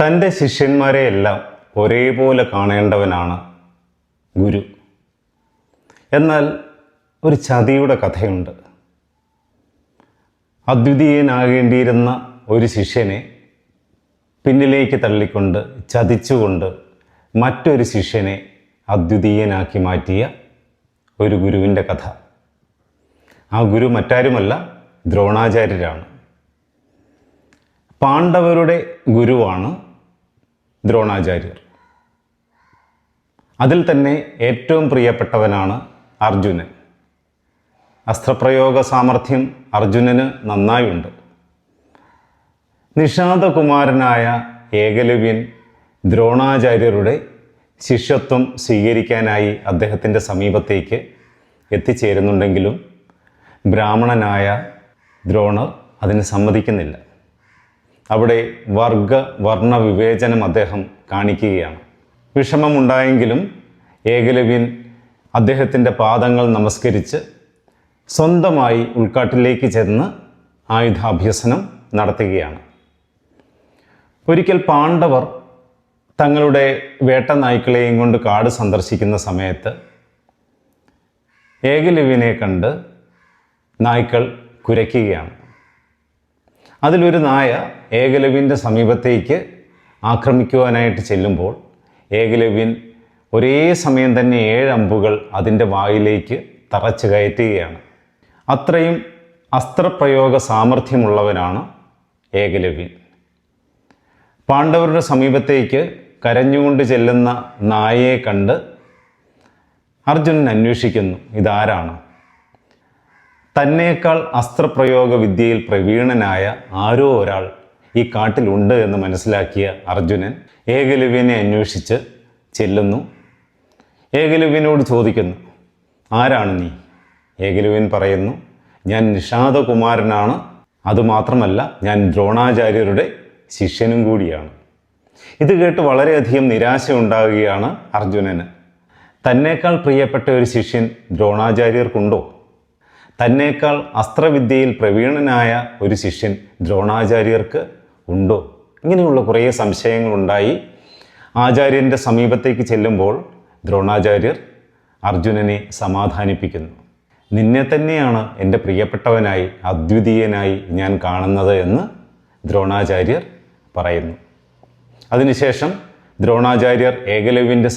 തൻ്റെ ശിഷ്യന്മാരെയെല്ലാം ഒരേപോലെ കാണേണ്ടവനാണ് ഗുരു. എന്നാൽ ഒരു ചതിയുടെ കഥയുണ്ട്. അദ്വിതീയനാകേണ്ടിയിരുന്ന ഒരു ശിഷ്യനെ പിന്നിലേക്ക് തള്ളിക്കൊണ്ട് ചതിച്ചുകൊണ്ട് മറ്റൊരു ശിഷ്യനെ അദ്വിതീയനാക്കി മാറ്റിയ ഒരു ഗുരുവിൻ്റെ കഥ. ആ ഗുരു മറ്റാരുമല്ല, ദ്രോണാചാര്യരാണ്. പാണ്ഡവരുടെ ഗുരുവാണ് ദ്രോണാചാര്യർ. അതിൽ തന്നെ ഏറ്റവും പ്രിയപ്പെട്ടവനാണ് അർജുനൻ. അസ്ത്രപ്രയോഗ സാമർഥ്യം അർജുനന് നന്നായുണ്ട്. നിഷാദകുമാരനായ ഏകലവ്യൻ ദ്രോണാചാര്യരുടെ ശിഷ്യത്വം സ്വീകരിക്കാനായി അദ്ദേഹത്തിൻ്റെ സമീപത്തേക്ക് എത്തിച്ചേരുന്നുണ്ടെങ്കിലും ബ്രാഹ്മണനായ ദ്രോണർ അതിന് സമ്മതിക്കുന്നില്ല. അവിടെ വർണ്ണ വിവേചനം അദ്ദേഹം കാണിക്കുകയാണ്. വിഷമമുണ്ടായെങ്കിലും ഏകലവ്യൻ അദ്ദേഹത്തിൻ്റെ പാദങ്ങൾ നമസ്കരിച്ച് സ്വന്തമായി ഉൾക്കാട്ടിലേക്ക് ചെന്ന് ആയുധാഭ്യസനം നടത്തുകയാണ്. ഒരിക്കൽ പാണ്ഡവർ തങ്ങളുടെ വേട്ട നായ്ക്കളെയും കൊണ്ട് കാട് സന്ദർശിക്കുന്ന സമയത്ത് ഏകലവ്യനെ കണ്ട് നായ്ക്കൾ കുരയ്ക്കുകയാണ്. അതിലൊരു നായ ഏകലവ്യൻ്റെ സമീപത്തേക്ക് ആക്രമിക്കുവാനായിട്ട് ചെല്ലുമ്പോൾ ഏകലവ്യൻ ഒരേ സമയം തന്നെ 7 അമ്പുകൾ അതിൻ്റെ വായിലേക്ക് തറച്ച് കയറ്റുകയാണ്. അത്രയും അസ്ത്രപ്രയോഗ സാമർഥ്യമുള്ളവനാണ് ഏകലവ്യൻ. പാണ്ഡവരുടെ സമീപത്തേക്ക് കരഞ്ഞുകൊണ്ട് ചെല്ലുന്ന നായയെ കണ്ട് അർജുനൻ അന്വേഷിക്കുന്നു, ഇതാരാണ്? തന്നേക്കാൾ അസ്ത്രപ്രയോഗ വിദ്യയിൽ പ്രവീണനായ ആരോ ഒരാൾ ഈ കാട്ടിലുണ്ട് എന്ന് മനസ്സിലാക്കിയ അർജുനൻ ഏകലവ്യനെ അന്വേഷിച്ച് ചെല്ലുന്നു. ഏകലവ്യനോട് ചോദിക്കുന്നു, ആരാണ് നീ? ഏകലവ്യൻ പറയുന്നു, ഞാൻ നിഷാദകുമാരനാണ്. അതുമാത്രമല്ല, ഞാൻ ദ്രോണാചാര്യരുടെ ശിഷ്യനും കൂടിയാണ്. ഇത് കേട്ട് വളരെയധികം നിരാശ ഉണ്ടാകുകയാണ് അർജുനന്. തന്നേക്കാൾ പ്രിയപ്പെട്ട ഒരു ശിഷ്യൻ ദ്രോണാചാര്യർക്കുണ്ടോ? തന്നേക്കാൾ അസ്ത്രവിദ്യയിൽ പ്രവീണനായ ഒരു ശിഷ്യൻ ദ്രോണാചാര്യർക്ക് ഉണ്ടോ? ഇങ്ങനെയുള്ള കുറേ സംശയങ്ങളുണ്ടായി. ആചാര്യൻ്റെ സമീപത്തേക്ക് ചെല്ലുമ്പോൾ ദ്രോണാചാര്യർ അർജുനനെ സമാധാനിപ്പിക്കുന്നു. നിന്നെ തന്നെയാണ് എൻ്റെ പ്രിയപ്പെട്ടവനായി, അദ്വിതീയനായി ഞാൻ കാണുന്നത് എന്ന് ദ്രോണാചാര്യർ പറയുന്നു. അതിനുശേഷം ദ്രോണാചാര്യർ ഏകലവ്യൻ്റെ